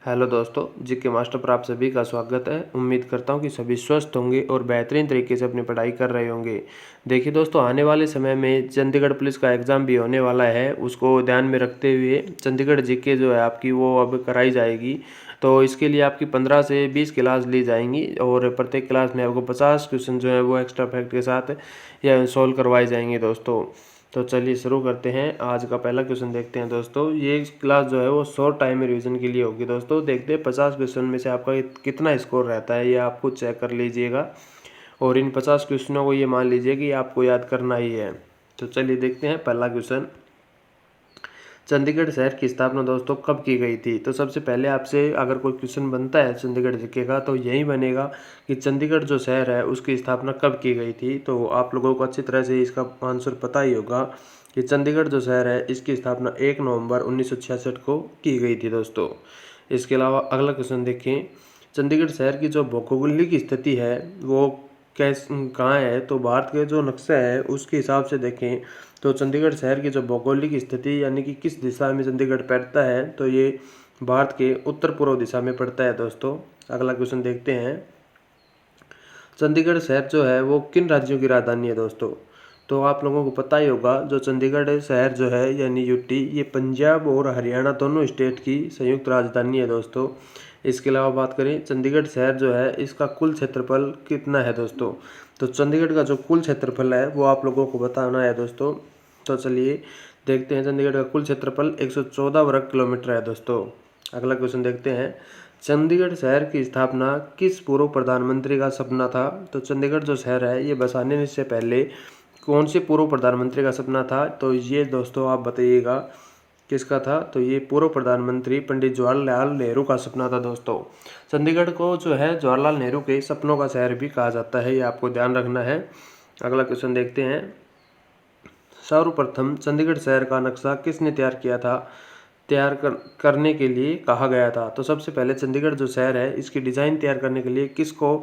Hello दोस्तों, GK master पर आप सभी का स्वागत है। उम्मीद करता हूं कि सभी स्वस्थ होंगे और बेहतरीन तरीके से अपनी पढ़ाई कर रहे होंगे। देखिए दोस्तों, आने वाले समय में चंडीगढ़ पुलिस का एग्ज़ाम भी होने वाला है। उसको ध्यान में रखते हुए चंडीगढ़ जीके जो है आपकी वो अब कराई जाएगी। तो इसके लिए आपकी 15 से 20 क्लास ली जाएंगी और प्रत्येक क्लास में आपको 50 क्वेश्चन जो है वो एक्स्ट्रा फैक्ट के साथ या सॉल्व करवाए जाएंगे दोस्तों। तो चलिए शुरू करते हैं। आज का पहला क्वेश्चन देखते हैं दोस्तों। ये क्लास जो है वो शॉर्ट टाइम रिवीजन के लिए होगी दोस्तों। देखते हैं 50 क्वेश्चन में से आपका कितना स्कोर रहता है, ये आप खुद चेक कर लीजिएगा। और इन 50 क्वेश्चनों को ये मान लीजिए कि आपको याद करना ही है। तो चलिए देखते हैं पहला क्वेश्चन। चंडीगढ़ शहर की स्थापना दोस्तों कब की गई थी? तो सबसे पहले आपसे अगर कोई क्वेश्चन बनता है चंडीगढ़ जीके का तो यही बनेगा कि चंडीगढ़ जो शहर है उसकी स्थापना कब की गई थी। तो आप लोगों को अच्छी तरह से इसका आंसर पता ही होगा कि चंडीगढ़ जो शहर है इसकी स्थापना 1 नवंबर 1966 को की गई थी दोस्तों। इसके अलावा अगला क्वेश्चन देखें। चंडीगढ़ शहर की जो भौगोलिक स्थिति है वो कहाँ है? तो भारत के जो नक्शा है उसके हिसाब से देखें तो चंडीगढ़ शहर की जो भौगोलिक स्थिति यानी कि किस दिशा में चंडीगढ़ पड़ता है, तो ये भारत के उत्तर पूर्व दिशा में पड़ता है दोस्तों। अगला क्वेश्चन देखते हैं। चंडीगढ़ शहर जो है वो किन राज्यों की राजधानी है दोस्तों? तो आप लोगों को पता ही होगा जो चंडीगढ़ शहर जो है यानी यूटी, ये पंजाब और हरियाणा दोनों स्टेट की संयुक्त राजधानी है दोस्तों। इसके अलावा बात करें चंडीगढ़ शहर जो है इसका कुल क्षेत्रफल कितना है दोस्तों? तो चंडीगढ़ का जो कुल क्षेत्रफल है वो आप लोगों को बताना है दोस्तों। तो चलिए देखते हैं। चंडीगढ़ का कुल क्षेत्रफल 114 वर्ग किलोमीटर है दोस्तों। अगला क्वेश्चन देखते हैं। चंडीगढ़ शहर की स्थापना किस पूर्व प्रधानमंत्री का सपना था? तो चंडीगढ़ जो शहर है ये बसाने से पहले कौन से पूर्व प्रधानमंत्री का सपना था? तो ये दोस्तों आप बताइएगा किसका था। तो ये पूर्व प्रधानमंत्री पंडित जवाहरलाल नेहरू का सपना था दोस्तों। चंडीगढ़ को जो है जवाहरलाल नेहरू के सपनों का शहर भी कहा जाता है, ये आपको ध्यान रखना है। अगला क्वेश्चन देखते हैं। सर्वप्रथम चंडीगढ़ शहर का नक्शा किसने तैयार किया था, करने के लिए कहा गया था? तो सबसे पहले चंडीगढ़ जो शहर है इसकी डिज़ाइन तैयार करने के लिए किसको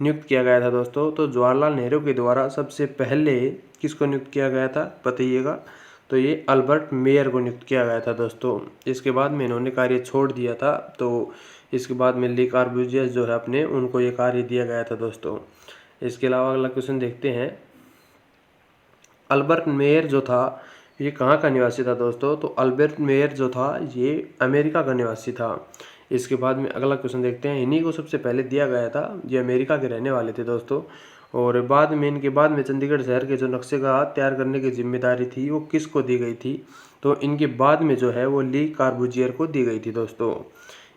नियुक्त किया गया था दोस्तों? तो जवाहरलाल नेहरू के द्वारा सबसे पहले किसको नियुक्त किया गया था बताइएगा। तो ये अल्बर्ट मेयर को नियुक्त किया गया था दोस्तों। इसके बाद में इन्होंने कार्य छोड़ दिया था। तो इसके बाद में ली कॉर्बूजियस जो है अपने उनको ये कार्य दिया गया था दोस्तों। इसके अलावा अगला क्वेश्चन देखते हैं। अल्बर्ट मेयर जो था ये कहाँ का निवासी था दोस्तों? तो अल्बर्ट मेयर जो था ये अमेरिका का निवासी था। इसके बाद में अगला क्वेश्चन देखते हैं। इन्हीं को सबसे पहले दिया गया था, ये अमेरिका के रहने वाले थे दोस्तों। और इनके बाद में चंडीगढ़ शहर के जो नक्शे का तैयार करने की जिम्मेदारी थी वो किसको दी गई थी? तो इनके बाद में जो है वो ली कॉर्बूजियर को दी गई थी दोस्तों।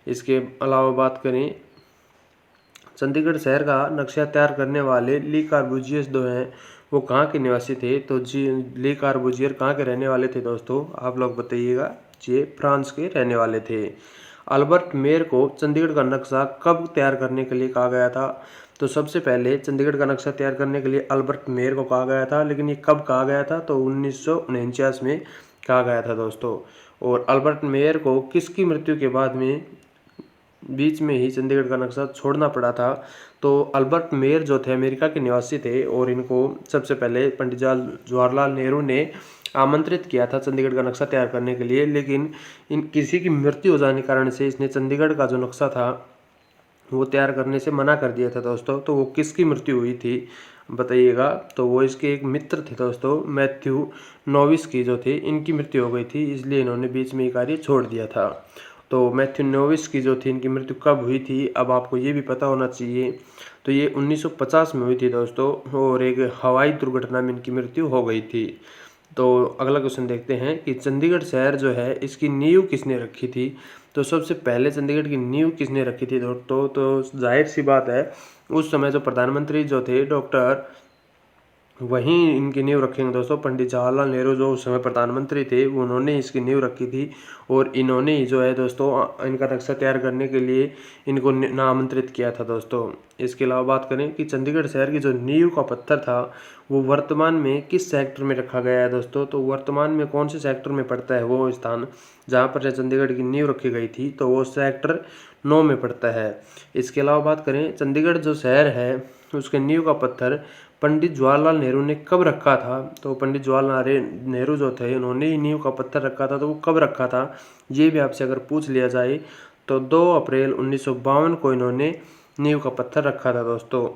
इसके अलावा बात करें चंडीगढ़ शहर का नक्शा तैयार करने वाले ली कॉर्बूजियस जो हैं वो कहाँ के निवासी थे? तो जी ली कॉर्बूजियर कहाँ के रहने वाले थे दोस्तों? आप लोग बताइएगा। ये फ्रांस के रहने वाले थे। अल्बर्ट मेयर को चंडीगढ़ का नक्शा कब तैयार करने के लिए कहा गया था? तो सबसे पहले चंडीगढ़ का नक्शा तैयार करने के लिए अल्बर्ट मेयर को कहा गया था, लेकिन ये कब कहा गया था? तो 1949 में कहा गया था दोस्तों। और अल्बर्ट मेयर को किसकी मृत्यु के बाद में बीच में ही चंडीगढ़ का नक्शा छोड़ना पड़ा था? तो अल्बर्ट मेयर जो थे अमेरिका के निवासी थे और इनको सबसे पहले पंडित जवाहरलाल नेहरू ने आमंत्रित किया था चंडीगढ़ का नक्शा तैयार करने के लिए, लेकिन इन किसी की मृत्यु हो जाने के कारण से इसने चंडीगढ़ का जो नक्शा था वो तैयार करने से मना कर दिया था दोस्तों। तो वो किसकी मृत्यु हुई थी बताइएगा। तो वो इसके एक मित्र थे दोस्तों, मैथ्यू नोविस की जो थे इनकी मृत्यु हो गई थी, इसलिए इन्होंने बीच में ये कार्य छोड़ दिया था। तो मैथ्यू नोविस की जो थी इनकी मृत्यु कब हुई थी, अब आपको ये भी पता होना चाहिए। तो ये 1950 में हुई थी दोस्तों और एक हवाई दुर्घटना में इनकी मृत्यु हो गई थी। तो अगला क्वेश्चन देखते हैं कि चंडीगढ़ शहर जो है इसकी नींव किसने रखी थी? तो सबसे पहले चंडीगढ़ की नींव किसने रखी थी दोस्तों? तो जाहिर सी बात है उस समय जो प्रधानमंत्री जो थे डॉक्टर वहीं इनकी नींव रखेंगे दोस्तों। पंडित जवाहरलाल नेहरू जो उस समय प्रधानमंत्री थे उन्होंने इसकी नींव रखी थी और इन्होंने ही जो है दोस्तों इनका नक्शा तैयार करने के लिए इनको नामांतरित किया था दोस्तों। इसके अलावा बात करें कि चंडीगढ़ शहर की जो नींव का पत्थर था वो वर्तमान में किस सेक्टर में रखा गया है दोस्तों? तो वर्तमान में कौन से सेक्टर में पड़ता है वो स्थान जहाँ पर चंडीगढ़ की नींव रखी गई थी? तो वो सेक्टर 9 में पड़ता है। इसके अलावा बात करें चंडीगढ़ जो शहर है उसके नींव का पत्थर पंडित जवाहरलाल नेहरू ने कब रखा था? तो पंडित जवाहरलाल नेहरू जो थे उन्होंने ही नींव का पत्थर रखा था। तो वो कब रखा था ये भी आपसे अगर पूछ लिया जाए तो 2 अप्रैल 1952 को इन्होंने नींव का पत्थर रखा था दोस्तों।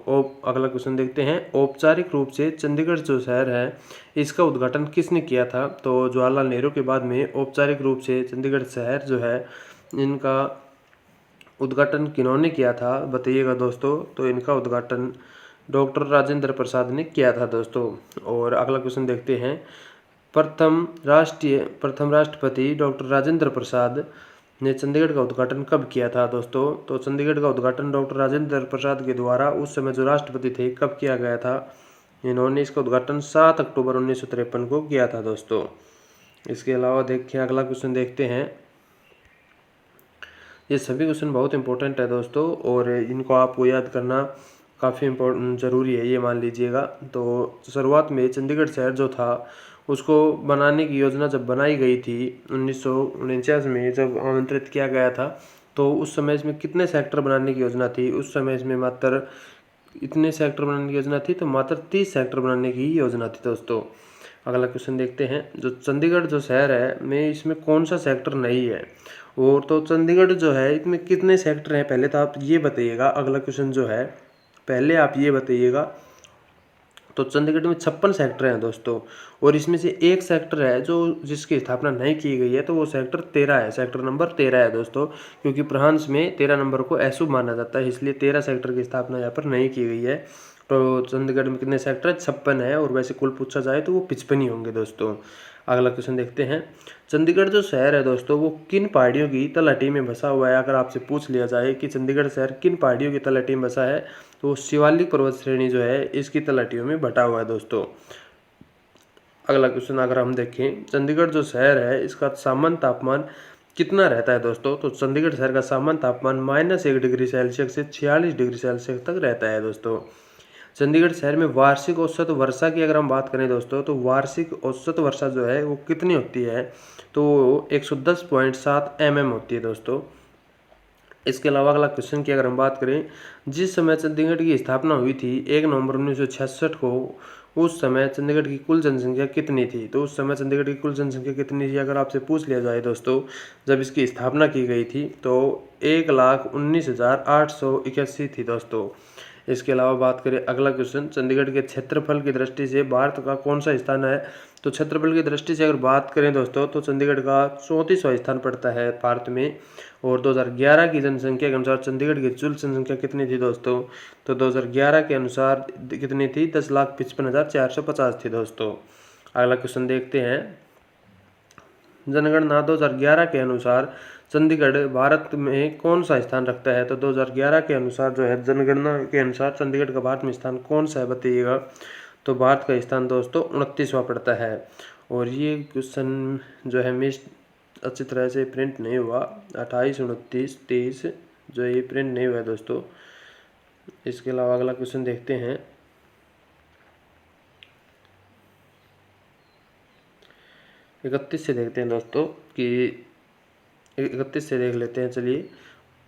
अगला क्वेश्चन देखते हैं, औपचारिक रूप से चंडीगढ़ जो शहर है इसका उद्घाटन किसने किया था? तो जवाहरलाल नेहरू के बाद में औपचारिक रूप से चंडीगढ़ शहर जो है इनका उद्घाटन किन्होंने किया था बताइएगा दोस्तों। तो इनका उद्घाटन डॉक्टर राजेंद्र प्रसाद ने किया था दोस्तों। और अगला क्वेश्चन देखते हैं, प्रथम राष्ट्रपति डॉक्टर राजेंद्र प्रसाद ने चंडीगढ़ का उद्घाटन कब किया था दोस्तों? तो चंडीगढ़ का उद्घाटन डॉक्टर राजेंद्र प्रसाद के द्वारा उस समय जो राष्ट्रपति थे कब किया गया था? इन्होंने इसका उद्घाटन 7 अक्टूबर 1953 को किया था दोस्तों। इसके अलावा देखिए अगला क्वेश्चन देखते हैं, ये सभी क्वेश्चन बहुत इंपॉर्टेंट है दोस्तों और इनको आपको याद करना काफ़ी ज़रूरी है, ये मान लीजिएगा। तो शुरुआत में चंडीगढ़ शहर जो था उसको बनाने की योजना जब बनाई गई थी 1949 में जब आमंत्रित किया गया था, तो उस समय इसमें कितने सेक्टर बनाने की योजना थी? उस समय इसमें मात्र इतने सेक्टर बनाने की योजना थी, तो मात्र 30 सेक्टर बनाने की योजना थी दोस्तों। अगला क्वेश्चन देखते हैं, जो चंडीगढ़ जो शहर है में इसमें कौन सा सेक्टर नहीं है? और तो चंडीगढ़ जो है इसमें कितने सेक्टर हैं पहले तो आप ये बताइएगा। अगला क्वेश्चन जो है पहले आप ये बताइएगा। तो चंडीगढ़ में 56 सेक्टर हैं दोस्तों और इसमें से एक सेक्टर है जो जिसकी स्थापना नहीं की गई है, तो वो सेक्टर 13 है, सेक्टर नंबर 13 है दोस्तों। क्योंकि फ्रांस में 13 नंबर को अशुभ माना जाता है, इसलिए 13 सेक्टर की स्थापना यहाँ पर नहीं की गई है। तो चंडीगढ़ में कितने सेक्टर है? 56 है और वैसे कुल पूछा जाए तो वो 55 ही होंगे दोस्तों। अगला क्वेश्चन देखते हैं, चंडीगढ़ जो शहर है दोस्तों वो किन पहाड़ियों की तलहटी में बसा हुआ है? अगर आपसे पूछ लिया जाए कि चंडीगढ़ शहर किन पहाड़ियों की तलहटी में बसा है, तो शिवालिक पर्वत श्रेणी जो है इसकी तलहटियों में बटा हुआ है दोस्तों। अगला क्वेश्चन अगर हम देखें, चंडीगढ़ जो शहर है इसका सामान्य तापमान कितना रहता है दोस्तों? तो चंडीगढ़ शहर का सामान्य तापमान -1 डिग्री सेल्सियस से 46 डिग्री सेल्सियस तक रहता है दोस्तों। चंडीगढ़ शहर में वार्षिक औसत वर्षा की अगर हम बात करें दोस्तों, तो वार्षिक औसत वर्षा जो है वो कितनी होती है? तो 110.7 mm होती है दोस्तों। इसके अलावा अगला क्वेश्चन की अगर हम बात करें, जिस समय चंडीगढ़ की स्थापना हुई थी 1 नवंबर 1966 को, उस समय चंडीगढ़ की कुल जनसंख्या कितनी थी? तो उस समय चंडीगढ़ की कुल जनसंख्या कितनी थी अगर आपसे पूछ लिया जाए दोस्तों, जब इसकी स्थापना की गई थी तो 1,19,881 थी दोस्तों। इसके अलावा बात करें अगला क्वेश्चन, चंडीगढ़ के क्षेत्रफल की दृष्टि से भारत का कौन सा स्थान है? तो क्षेत्रफल की दृष्टि से अगर बात करें दोस्तों, तो चंडीगढ़ का 34वां स्थान पड़ता है भारत में। और 2011 की जनसंख्या के अनुसार चंडीगढ़ की कुल जनसंख्या कितनी थी दोस्तों? तो 2011 के अनुसार कितनी थी? 10,55,450 थी दोस्तों। अगला क्वेश्चन देखते हैं, जनगणना 2011 के अनुसार चंडीगढ़ भारत में कौन सा स्थान रखता है? तो 2011 के अनुसार जो है जनगणना के अनुसार चंडीगढ़ का भारत में स्थान कौन सा है बताइएगा। तो भारत का स्थान दोस्तों 29वां पड़ता है। और ये क्वेश्चन जो है मिस अच्छी तरह से प्रिंट नहीं हुआ, 28, 29, 23 जो ये प्रिंट नहीं हुआ है दोस्तों। इसके अलावा अगला क्वेश्चन देखते हैं, 31 से देखते हैं दोस्तों कि 31 से देख लेते हैं। चलिए,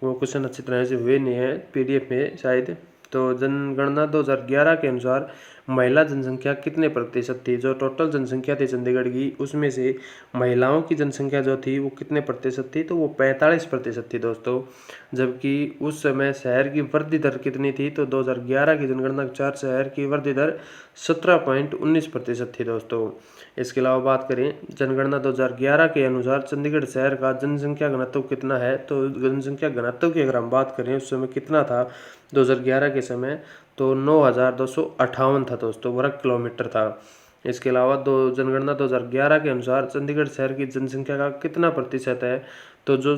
वो क्वेश्चन अच्छी तरह से हुए नहीं है PDF में शायद। तो जनगणना 2011 के अनुसार महिला जनसंख्या कितने प्रतिशत थी? जो टोटल जनसंख्या थी चंडीगढ़ की, उसमें से महिलाओं की जनसंख्या जो थी वो कितने प्रतिशत थी? तो वो 45% थी दोस्तों। जबकि उस समय शहर की वृद्धि दर कितनी थी? तो 2011 की जनगणना के अनुसार शहर की वृद्धि दर 17.19% थी दोस्तों। इसके अलावा बात करें जनगणना 2011 के अनुसार चंडीगढ़ शहर का जनसंख्या घनत्व कितना है? तो जनसंख्या घनत्व की अगर हम बात करें उस समय कितना था 2011 के समय? तो 9,258 था दोस्तों, वर्ग किलोमीटर था। इसके अलावा जनगणना 2011 के अनुसार चंडीगढ़ शहर की जनसंख्या का कितना प्रतिशत है? तो जो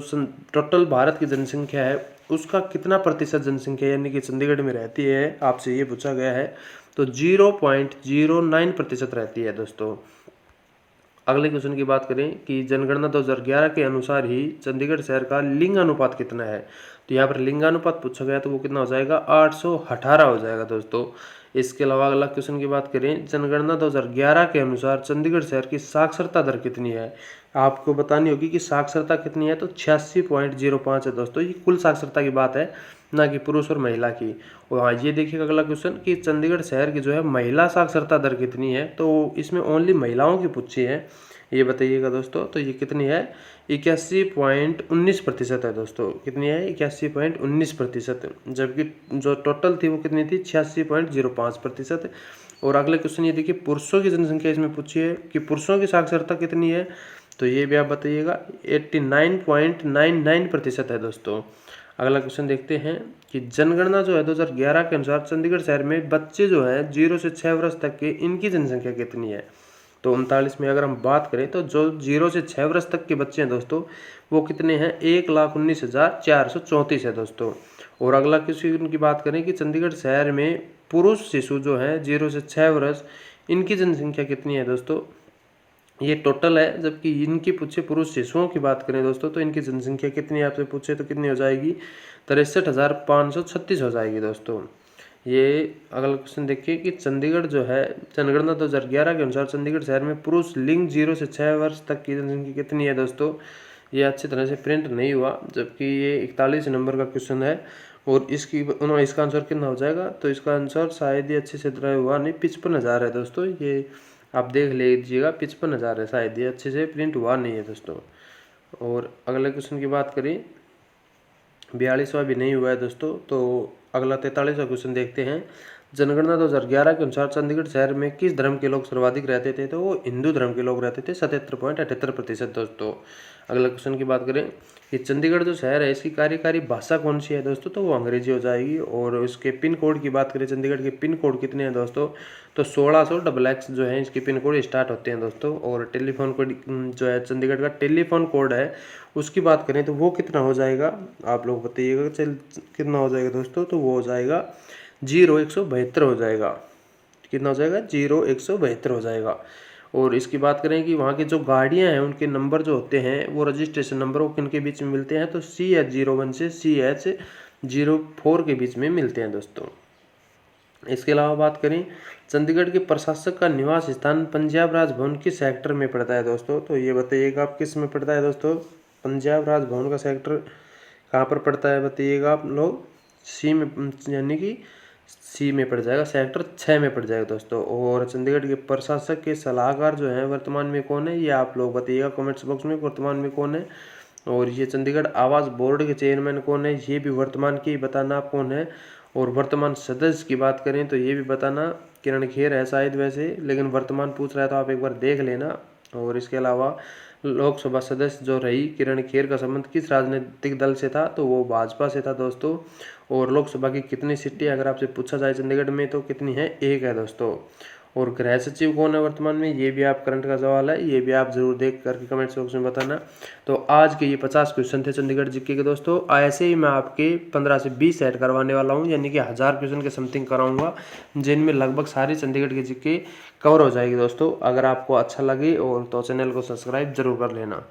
टोटल भारत की जनसंख्या है उसका कितना प्रतिशत जनसंख्या यानी कि चंडीगढ़ में रहती है, आपसे ये पूछा गया है। तो 0.09% रहती है दोस्तों। अगले क्वेश्चन की बात करें कि जनगणना 2011 के अनुसार ही चंडीगढ़ शहर का लिंग अनुपात कितना है? तो यहाँ पर लिंगानुपात पूछा गया तो वो कितना हो जाएगा? 818 हो जाएगा दोस्तों। इसके अलावा अगला क्वेश्चन की बात करें, जनगणना 2011 के अनुसार चंडीगढ़ शहर की साक्षरता दर कितनी है? आपको बतानी होगी कि साक्षरता कितनी है। तो 86.05 है दोस्तों। ये कुल साक्षरता की बात है, ना कि पुरुष और महिला की। और हाँ, ये देखिएगा अगला क्वेश्चन कि चंडीगढ़ शहर की जो है महिला साक्षरता दर कितनी है। तो इसमें ओनली महिलाओं की पूछी है। ये बताइएगा दोस्तों। तो ये कितनी है, 81.19% है दोस्तों। कितनी है, 81.19%, जबकि जो टोटल थी वो कितनी थी, 86.05%। और अगले क्वेश्चन ये देखिए, पुरुषों की जनसंख्या इसमें पूछी है कि पुरुषों की साक्षरता कितनी है, तो ये भी आप बताइएगा, 89.99% है दोस्तों। अगला क्वेश्चन देखते हैं कि जनगणना जो है 2011 के अनुसार चंडीगढ़ शहर में बच्चे जो है 0 से 6 वर्ष तक के, इनकी जनसंख्या कितनी है। तो 39 में अगर हम बात करें तो जो 0 से 6 वर्ष तक के बच्चे हैं दोस्तों, वो कितने हैं, 1,19,434 है दोस्तों। और अगला क्वेश्चन की बात करें कि चंडीगढ़ शहर में पुरुष शिशु जो है 0 से 6 वर्ष, इनकी जनसंख्या कितनी है दोस्तों, ये टोटल है। जबकि इनकी पूछे पुरुष शिशुओं की बात करें दोस्तों, तो इनकी जनसंख्या कितनी है आपसे पूछे तो कितनी हो जाएगी, 63,536 हो जाएगी दोस्तों। ये अगला क्वेश्चन देखिए कि चंडीगढ़ जो है जनगणना 2011 के अनुसार चंडीगढ़ शहर में पुरुष लिंग 0 से 6 वर्ष तक की जनसंख्या कितनी है दोस्तों। ये अच्छी तरह से प्रिंट नहीं हुआ, जबकि ये 41 नंबर का क्वेश्चन है। और इसका आंसर कितना हो जाएगा, तो इसका आंसर शायद ये अच्छे से तरह हुआ नहीं, 55,000 है दोस्तों। ये आप देख लीजिएगा, 55,000 है शायद, ये अच्छे से प्रिंट हुआ नहीं है दोस्तों। और अगले क्वेश्चन की बात करें, 42वां भी नहीं हुआ है दोस्तों। तो अगला 43वां क्वेश्चन देखते हैं। जनगणना 2011 के अनुसार चंडीगढ़ शहर में किस धर्म के लोग सर्वाधिक रहते थे, तो वो हिंदू धर्म के लोग रहते थे, 77.78% दोस्तों। अगला क्वेश्चन की बात करें कि चंडीगढ़ जो शहर है इसकी कार्यकारी भाषा कौन सी है दोस्तों, तो वो अंग्रेजी हो जाएगी। और इसके पिन कोड की बात करें, चंडीगढ़ के पिन कोड कितने हैं दोस्तों, तो 1600 जो है इसके पिन कोड स्टार्ट होते हैं दोस्तों। और टेलीफोन कोड जो है चंडीगढ़ का टेलीफोन कोड है, उसकी बात करें तो वो कितना हो जाएगा, आप लोग बताइएगा कितना हो जाएगा दोस्तों, तो वो हो जाएगा 0172 हो जाएगा। कितना हो जाएगा, 0172 हो जाएगा। और इसकी बात करें कि वहाँ की जो गाड़ियाँ हैं उनके नंबर जो होते हैं वो रजिस्ट्रेशन नंबर वो किन के बीच में मिलते हैं, तो CH01 से CH04 के बीच में मिलते हैं दोस्तों। इसके अलावा बात करें, चंडीगढ़ के प्रशासक का निवास स्थान पंजाब राज भवन किस सेक्टर में पड़ता है दोस्तों, तो ये बताइएगा आप किस में पड़ता है दोस्तों। पंजाब राज भवन का सेक्टर कहाँ पर पड़ता है बताइएगा आप लोग, सी में, यानी कि सी में पड़ जाएगा, सेक्टर 6 में पड़ जाएगा दोस्तों। और चंडीगढ़ के प्रशासक के सलाहकार जो है वर्तमान में कौन है, ये आप लोग बताइएगा कमेंट्स बॉक्स में, वर्तमान में कौन है। और ये चंडीगढ़ आवास बोर्ड के चेयरमैन कौन है, ये भी वर्तमान की बताना आप कौन है। और वर्तमान सदस्य की बात करें तो ये भी बताना, किरण खेर है शायद वैसे, लेकिन वर्तमान पूछ रहा है तो आप एक बार देख लेना। और इसके अलावा लोकसभा सदस्य जो रही किरण खेर का संबंध किस राजनीतिक दल से था, तो वो भाजपा से था दोस्तों। और लोकसभा की कितनी सीटें अगर आपसे पूछा जाए चंडीगढ़ में तो कितनी है, 1 है दोस्तों। और गृह सचिव कौन है वर्तमान में, ये भी आप करंट का सवाल है, ये भी आप जरूर देख करके कमेंट्स बॉक्स में बताना। तो आज के ये 50 क्वेश्चन थे चंडीगढ़ जीके के दोस्तों। ऐसे ही मैं आपके 15 से 20 ऐड करवाने वाला हूँ, यानी कि 1000 क्वेश्चन के समथिंग कराऊंगा, जिनमें लगभग सारी चंडीगढ़ के जीके कवर हो जाएगी दोस्तों। अगर आपको अच्छा लगे और तो चैनल को सब्सक्राइब जरूर कर लेना।